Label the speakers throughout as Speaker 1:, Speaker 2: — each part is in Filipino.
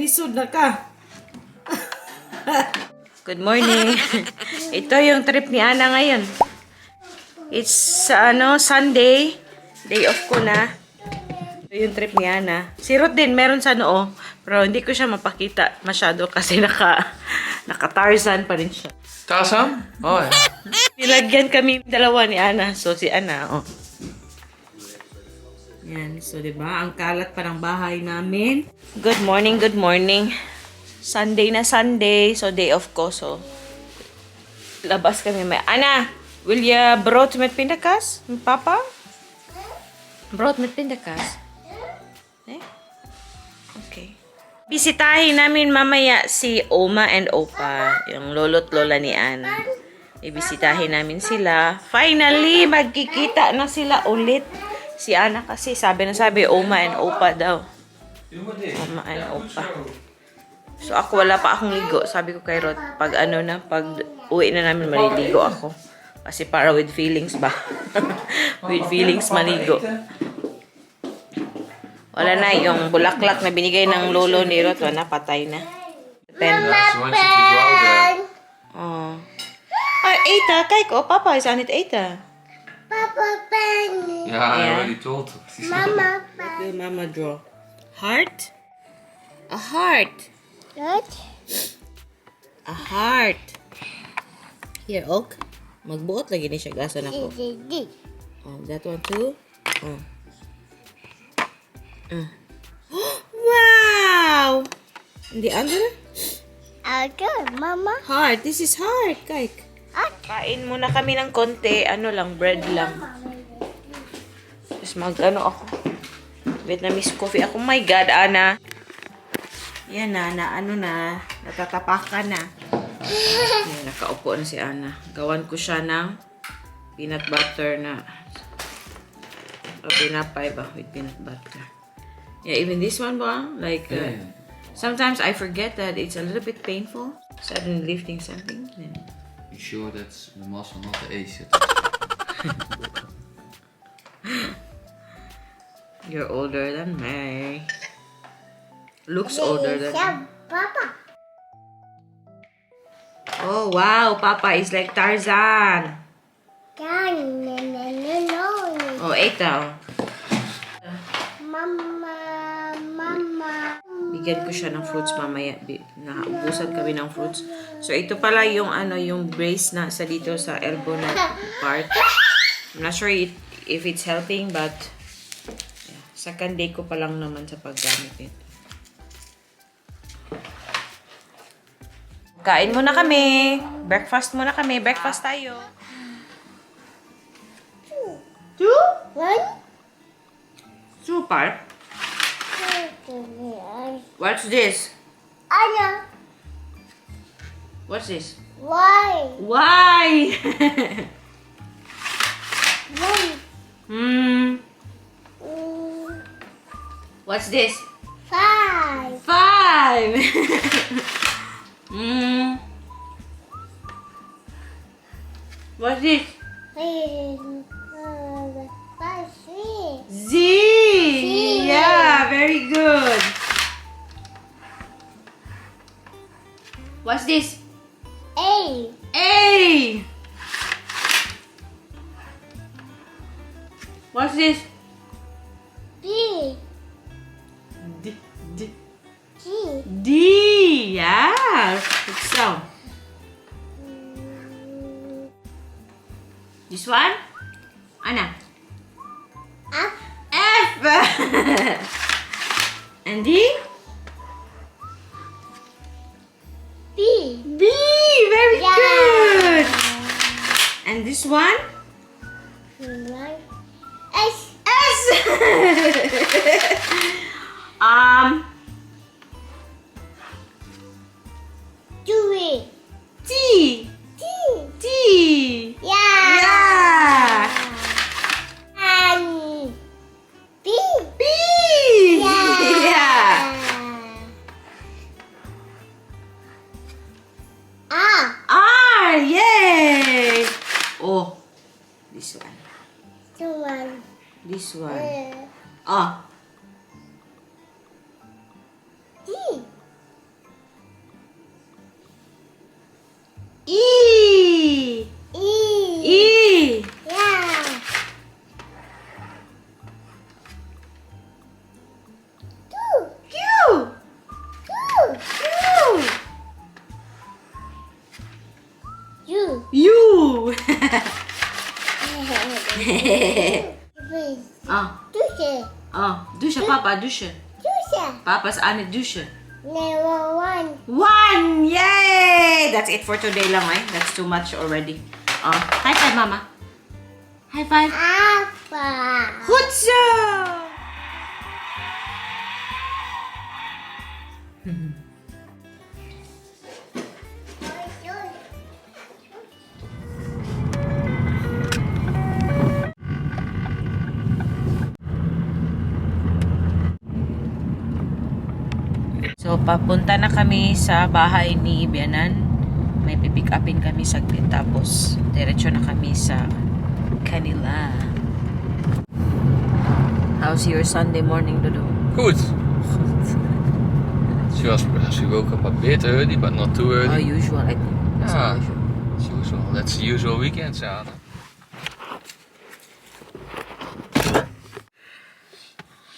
Speaker 1: lisod na ka.
Speaker 2: Good morning. Ito yung trip ni Ana ngayon. It's Sunday. Day off ko na. Ito yung trip ni Ana. Si Ruth din meron sa noo. Pero hindi ko siya mapakita masyado kasi naka-Tarzan pa rin siya.
Speaker 3: Tarzan? Oh, ja.
Speaker 2: Nilagyan kami dalawa ni Ana. So si Ana, oh. Yan. So diba, ang kalat pa ng bahay namin. Good morning, good morning. Sunday na Sunday. So day off ko. So labas kami. Ana, will ya brood met pindakaas? Papa? Brood met pindakaas? Eh? Okay. Bisitahin namin mamaya si Oma and Opa, yung lolo't lola ni Ana. Ibisitahin namin sila. Finally, magkikita na sila ulit. Si Ana kasi sabi Oma and Opa daw. Oma and Opa. So ako wala pa akong ligo. Sabi ko kay Rod, pag uwi na namin maliligo ako. Kasi para with feelings ba? With feelings maligo. Wala na, yung bulaklak na binigay ng lolo ni Rod, wala, patay na. Pen. Oh. Ah, Eta, kijk, oh, papa is aan het eten.
Speaker 4: Papa pen.
Speaker 3: Ja, I already told her.
Speaker 4: Mama
Speaker 2: What will mama draw? Heart? A heart.
Speaker 4: What?
Speaker 2: A heart. Here, ok. Magbuot lagi ni siya, gaso na ko. Oh, that one too. Oh. Wow! The other?
Speaker 4: Good, Mama.
Speaker 2: Heart. This is heart. Kijk. Kain muna kami ng konti. Ano lang, bread lang. Tapos ako. Vietnamese coffee. Ako, my God, Ana. Yan na, natatapakan na. Yan, nakaupo na si Ana. Gawan ko siya ng peanut butter na pinapay ba with peanut butter. Yeah, even this one ba? Like, sometimes I forget that it's a little bit painful. Suddenly lifting something. Then...
Speaker 3: You sure that's the muscle, not the ace?
Speaker 2: You're older than me. Looks older than me.
Speaker 4: Papa.
Speaker 2: Oh, wow. Papa is like Tarzan.
Speaker 4: No.
Speaker 2: Oh, Eta.
Speaker 4: Mama.
Speaker 2: Bigyan ko siya ng fruits mamaya. Naubusan kami ng fruits. So, ito pala yung yung brace na sa dito sa elbow na part. I'm not sure if it's helping, but yeah, second day ko pa lang naman sa paggamit nito. Kain muna kami. Breakfast muna kami. Breakfast tayo. 2?
Speaker 4: 1.
Speaker 2: Super. What's this?
Speaker 4: Anna.
Speaker 2: What's this?
Speaker 4: Why?
Speaker 2: Why?
Speaker 4: One.
Speaker 2: What's this?
Speaker 4: 5.
Speaker 2: 5. What's this?
Speaker 4: 6.
Speaker 2: Z. Yeah, very good. What's this?
Speaker 4: 8.
Speaker 2: A. What's this?
Speaker 4: B.
Speaker 2: D.
Speaker 4: G.
Speaker 2: D. Yeah. Good sound. This one? Anna.
Speaker 4: F.
Speaker 2: F. And D?
Speaker 4: B.
Speaker 2: B. Very
Speaker 4: Yeah.
Speaker 2: good. And this one?
Speaker 4: S.
Speaker 2: S.
Speaker 4: T.
Speaker 2: T.
Speaker 4: T.
Speaker 2: T.
Speaker 4: Yeah.
Speaker 2: Yeah.
Speaker 4: And B.
Speaker 2: B. Yeah.
Speaker 4: R.
Speaker 2: R. Yay. Oh. This one. This one. Ah.
Speaker 4: D.
Speaker 2: D.
Speaker 4: You.
Speaker 2: You!
Speaker 4: Please.
Speaker 2: Ah,
Speaker 4: Douche.
Speaker 2: dusche, Papa, dusche.
Speaker 4: Douche.
Speaker 2: Papa's Anne dusche.
Speaker 4: Number 1.
Speaker 2: 1! Yay! That's it for today lang, eh. That's too much already. High five, Mama. High five.
Speaker 4: Appa.
Speaker 2: Hutsa! So, papunta na kami sa bahay ni Biyenan. May pipick upin kami saglit. Tapos, diretso na kami sa kanila. How's your Sunday morning, Dodo?
Speaker 3: Goed. She woke up a bit early, but not too
Speaker 2: Oh,
Speaker 3: early.
Speaker 2: usual, I think. That's
Speaker 3: Ah,
Speaker 2: usual.
Speaker 3: as usual. That's the usual weekend, Sana.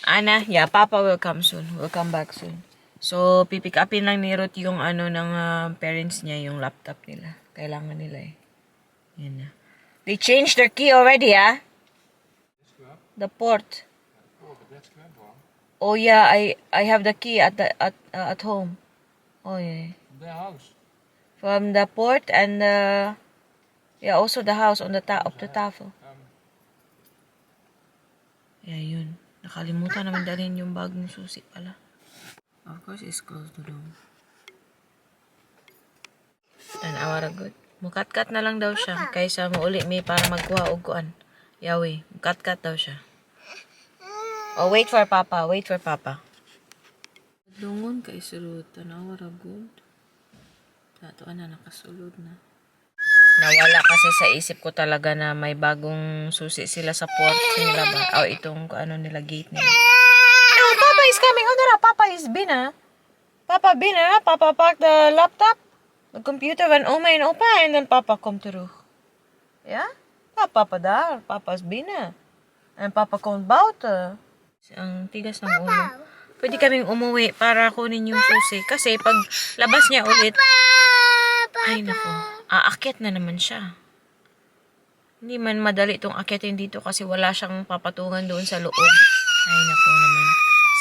Speaker 2: Ana, yeah, Papa will come soon. Will come back soon. So, pipick upin lang ni Ruth yung ano ng parents niya, yung laptop nila. Kailangan nila eh. Yan na. They changed their key already, ah? The port. Oh yeah, I have the key at home. Oh yeah.
Speaker 3: Their house.
Speaker 2: From the port and also the house on the of the tafel. Yeah, yun. Nakalimutan naman dalhin yung bagong susi pala. Of course, it's closed to doon. An hour ago. Mukat-kat na lang daw siya. Kaysa mauli may para magkuha og kuan. Yawi, mukat-kat daw siya. Oh, wait for Papa. Wait for Papa. Lungon kay sulod. An hour ago. Tato na nakasulod na. Nawala kasi sa isip ko talaga na may bagong susi sila sa port nila ba? O itong ano nila gate nila. No, Papa is coming. Oh, no, Papa is bina. Papa bina. Papa pack the laptop, the computer when Oma and Opa, and then Papa come through. Yeah? Papa dar. Papa's bina. And Papa come about. Ang tigas ng ulo. Pwede kaming umuwi para kunin yung susi. Kasi pag labas niya ulit, ay nako, aakyat na naman siya. Hindi man madali itong akyatin dito kasi wala siyang papatungan doon sa loob. Ay nako naman.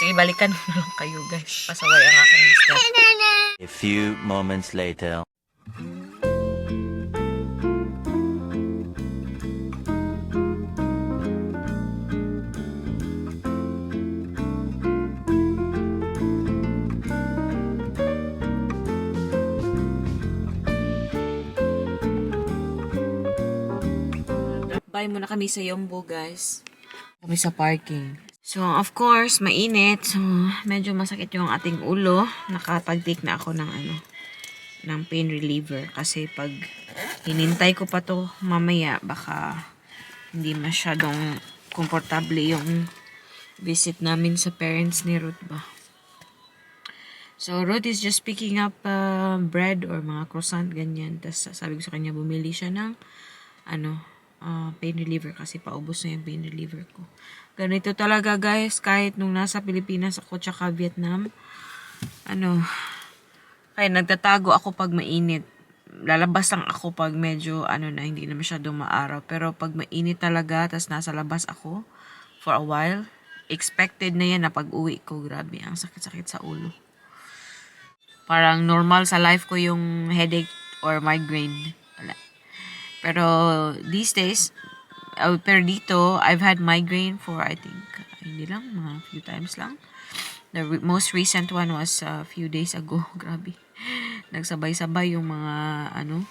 Speaker 2: Sige, balikan mo na lang kayo guys. Pasaway ang aking mister.
Speaker 1: A few moments later.
Speaker 2: Bye muna kami sa Yombo, guys. Kami sa parking. So, of course, mainit. So, medyo masakit yung ating ulo. Nakapag-take na ako ng ng pain reliever. Kasi pag hinintay ko pa to mamaya, baka hindi masyadong komportable yung visit namin sa parents ni Ruth ba. So, Ruth is just picking up bread or mga croissant, ganyan. Tapos, sabi ko sa kanya, bumili siya ng pain reliever kasi paubos na yung pain reliever ko. Ganito talaga guys, kahit nung nasa Pilipinas ako tsaka Vietnam, kaya nagtatago ako pag mainit. Lalabas lang ako pag medyo hindi na masyadong maaraw. Pero pag mainit talaga, tas nasa labas ako for a while, expected na yan na pag uwi ko, grabe, ang sakit-sakit sa ulo. Parang normal sa life ko yung headache or migraine. Wala. Pero these days, pero dito, I've had migraine for, I think, hindi lang, mga few times lang. The most recent one was a few days ago. Grabe. Nagsabay-sabay yung mga, yung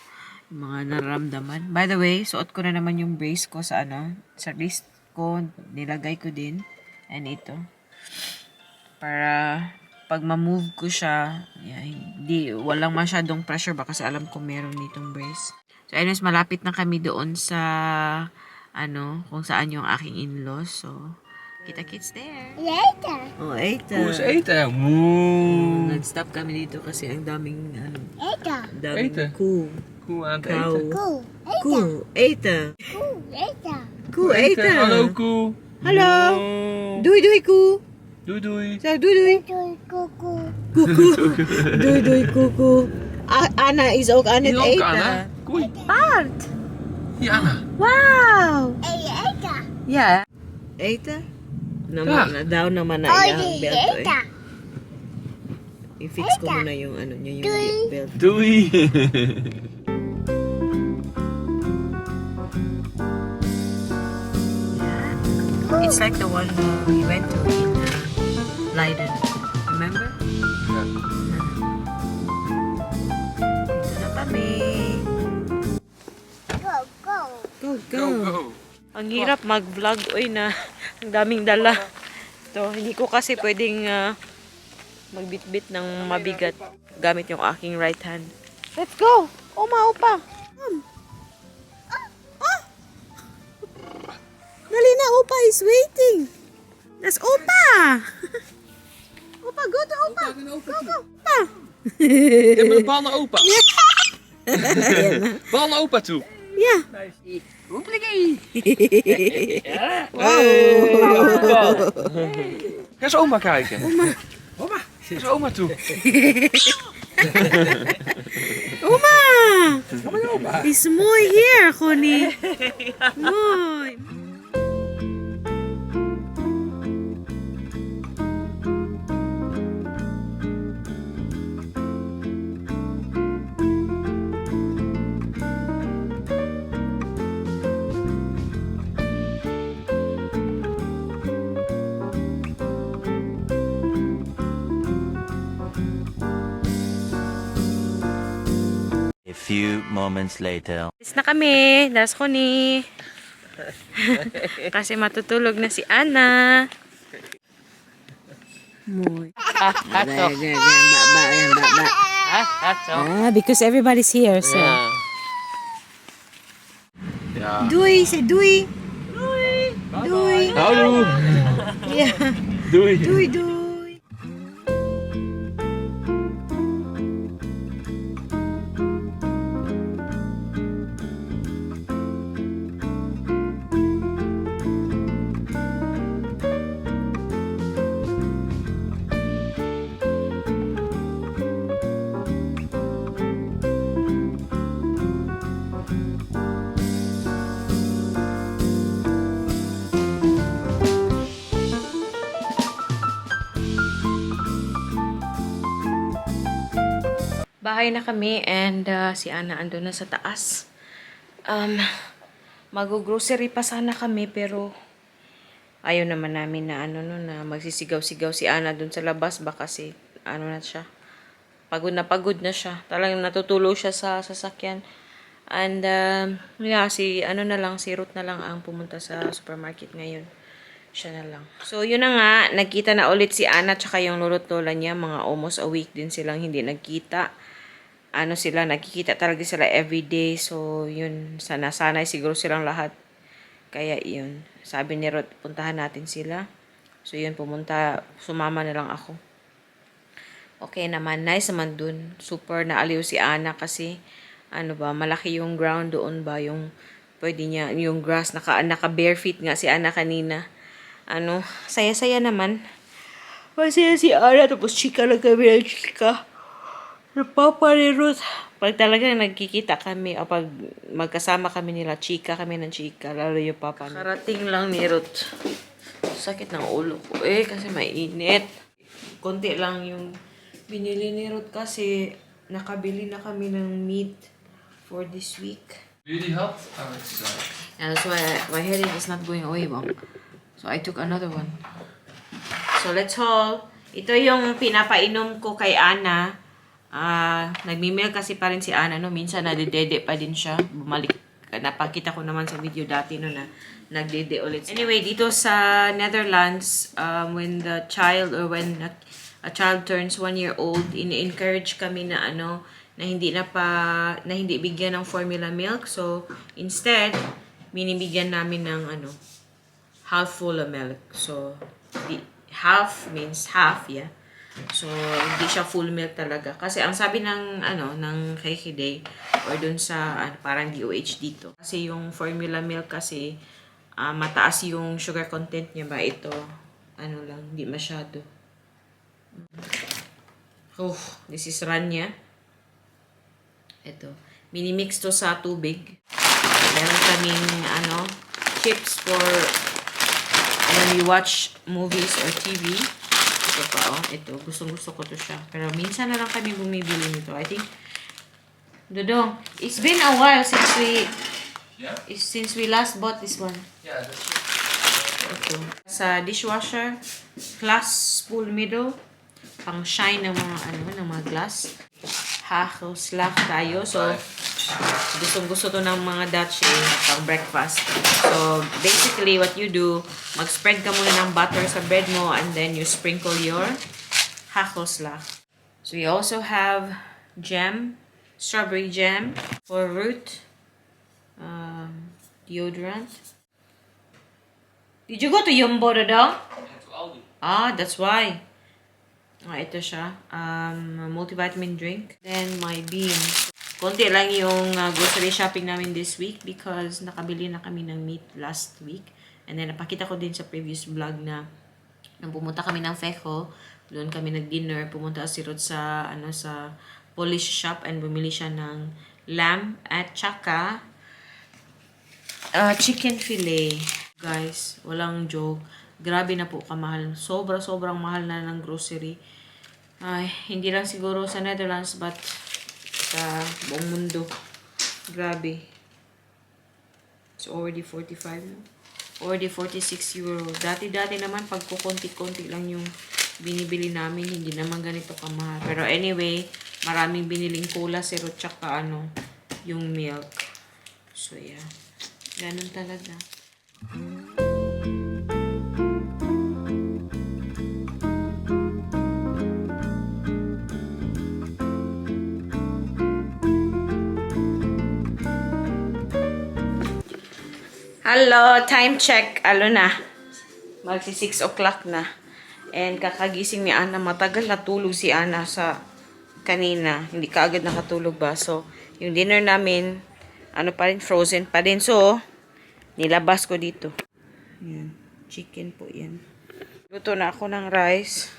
Speaker 2: mga nararamdaman. By the way, suot ko na naman yung brace ko sa, sa wrist ko. Nilagay ko din. And ito. Para, pag ma-move ko siya, walang masyadong pressure ba kasi alam ko meron nitong brace. So, anyways, malapit na kami doon sa, kung saan yung aking in-laws. So, kita-kits there.
Speaker 4: Later.
Speaker 2: Oh, Eita.
Speaker 3: Hoe is eten? Moe.
Speaker 2: Nag-stop kami dito kasi ang daming,
Speaker 4: Later.
Speaker 2: daming
Speaker 3: Eten.
Speaker 2: kuh.
Speaker 3: Koe aan het
Speaker 2: Cow.
Speaker 3: eten.
Speaker 4: Cool.
Speaker 2: Kuh. Eita.
Speaker 4: Cool. Later.
Speaker 2: Kuh, Eita.
Speaker 3: Hallo koe.
Speaker 2: Hallo.
Speaker 3: Moe.
Speaker 2: Doei, doei, kuh.
Speaker 3: Doei doei.
Speaker 2: Zeg, doei, doei.
Speaker 4: Doei, cuckoo.
Speaker 2: Kuku. Doei, doei, kuku. Anna is ook aan het
Speaker 3: Die ook
Speaker 2: eten.
Speaker 3: aan, hè? Koei.
Speaker 2: Paard!
Speaker 3: Ja, Anna.
Speaker 2: Wow!
Speaker 4: Eta.
Speaker 2: Yeah. Eita? Naman na daw naman na iyang belt ko eh.
Speaker 4: Eta.
Speaker 2: I-fix ko muna yung ano niya, yung belt.
Speaker 3: Doei.
Speaker 2: It's like the one we went to in Leiden. Remember?
Speaker 3: Ja.
Speaker 2: Dito na kami.
Speaker 4: Go, go.
Speaker 2: Go,
Speaker 3: Go, go.
Speaker 2: Ang hirap mag-vlog. Uy na, ang daming dala. So, hindi ko kasi pwedeng magbitbit ng mabigat gamit yung aking right hand. Let's go! Uma, upa! Dali na, Upa is waiting! That's Upa! Upa, go to Upa! Go, go! Upa!
Speaker 3: Ik heb een bal naar opa. Bal naar opa toe.
Speaker 2: Yeah! Wow!
Speaker 3: Ga eens oma kijken. Oma. Ga eens oma toe.
Speaker 2: Uma! Is mooi here, Connie. Mooi.
Speaker 1: A few moments later.
Speaker 2: Alis na kami. Das Connie. Kasi matutulog na si Ana. Mooi. Because everybody's here, so.
Speaker 3: Ja.
Speaker 2: Doei, say doei. Doei. Doei.
Speaker 3: Hallo.
Speaker 2: Yeah.
Speaker 3: Doei.
Speaker 2: Doei, doei. Bahay na kami and si Ana ando na sa taas. Mag-grocery pa sana kami pero ayaw naman namin na na magsisigaw-sigaw si Ana dun sa labas baka kasi na siya. Pagod na siya. Talagang natutulog siya sa sasakyan. And yeah, si Ruth na lang ang pumunta sa supermarket ngayon. Siya na lang. So yun na nga, nagkita na ulit si Ana tsaka yung lolo't lola niya, mga almost a week din silang hindi nagkita. Nagkikita talaga sila everyday. So, yun, sanay siguro silang lahat. Kaya, yun. Sabi ni Ruth, puntahan natin sila. So, yun, sumama na lang ako. Okay naman, nice naman dun. Super naaliw si Ana kasi, malaki yung ground doon ba, yung, pwede niya, yung grass, naka bare feet nga si Ana kanina. Saya-saya naman. Masaya si Ana, tapos chika lang kami ng chika. Papa ni Ruth. Pag talaga nagkikita kami o pag magkasama kami nila, chika kami ng chika. Lalo yung papa niya. Karating lang ni Ruth. Sakit ng ulo ko kasi mainit. Konti lang yung binili ni Ruth kasi nakabili na kami ng meat for this week.
Speaker 3: Jullie had? Oh, it's
Speaker 2: And that's why my headache is not going away, Mom. So I took another one. So let's haul. Ito yung pinapainom ko kay Ana. Nagmimilk kasi pa rin si Ana, minsan nadedede pa din siya. Bumalik, napakita ko naman sa video dati na nagdede ulit. Anyway, dito sa Netherlands, when the child or when a child turns 1 year old, ini-encourage kami na na hindi bigyan ng formula milk. So instead, binibigyan namin ng half full of milk. So half means half, yeah. So, hindi siya full milk talaga. Kasi ang sabi ng Kay or dun sa parang DOH dito. Kasi yung formula milk kasi mataas yung sugar content niya ba ito. Hindi masyado. This is Rania. Ito. minimix to sa tubig. Meron kaming, chips for when we watch movies or TV. Ito pa, ito. Gustong-gusto ko to siya. Pero minsan na lang kami bumibili nito. I think, Dodong, it's been a while since we last bought this one.
Speaker 3: Yeah, that's
Speaker 2: Ito. Sa dishwasher, glass spool middle, pang shine ng mga glass. Hachos lang tayo. So, gustong-gusto to ng mga Dutch pang breakfast. So, basically, what you do, mag-spread ka muna ng butter sa bread mo and then you sprinkle your hachos lang. So, we also have jam, strawberry jam for root, deodorant. Did you go to Jumbo, Dodong? Ah, that's why. Ito siya. Multivitamin drink. Then, my beans. Konti lang yung grocery shopping namin this week because nakabili na kami ng meat last week. And then, napakita ko din sa previous vlog na nang pumunta kami ng Feco, doon kami nag-dinner. Pumunta si Ruth sa, sa Polish shop and bumili siya ng lamb at tsaka chicken fillet. Guys, walang joke. Grabe na po kamahal. Sobrang mahal na ng grocery. Ay, hindi lang siguro sa Netherlands but sa buong mundo. Grabe. It's already 45 no? Already 46 euro. Dati naman pag kukunti-kunti lang yung binibili namin, hindi naman ganito kamahal. Pero anyway, maraming biniling cola, syrup, tsaka yung milk. So yeah. Ganun talaga. Hello, time check. Na. Magsi 6 o'clock na. And kakagising ni Ana. Matagal natulog si Ana sa kanina. Hindi ka agad nakatulog ba? So, yung dinner namin, pa rin, frozen pa din. So, nilabas ko dito. Yan. Chicken po yan. Luto na ako ng rice.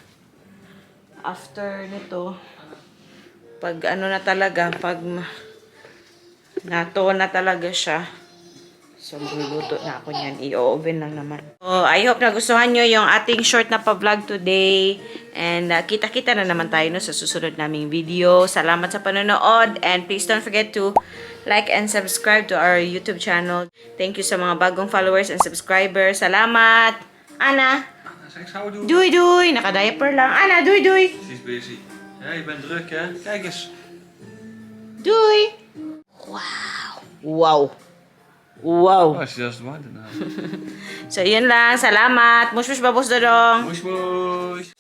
Speaker 2: After nito, pag na talaga, pag nato na talaga siya, so, magluluto na ako niyan. I-oven lang naman. So, I hope nagustuhan nyo yung ating short na pa-vlog today. And kita-kita na naman tayo sa susunod naming video. Salamat sa panonood. And please don't forget to like and subscribe to our YouTube channel. Thank you sa mga bagong followers and subscribers. Salamat! Ana! Doei! Naka-diaper lang. Ana, doei!
Speaker 3: Ze is busy. Ja, je bent druk hè? Kijk eens.
Speaker 2: Doei! Wow!
Speaker 3: Oh, als je dat is warm dan.
Speaker 2: So, yun lang. Salamat. Mush babos Dodong.
Speaker 3: Moes moes.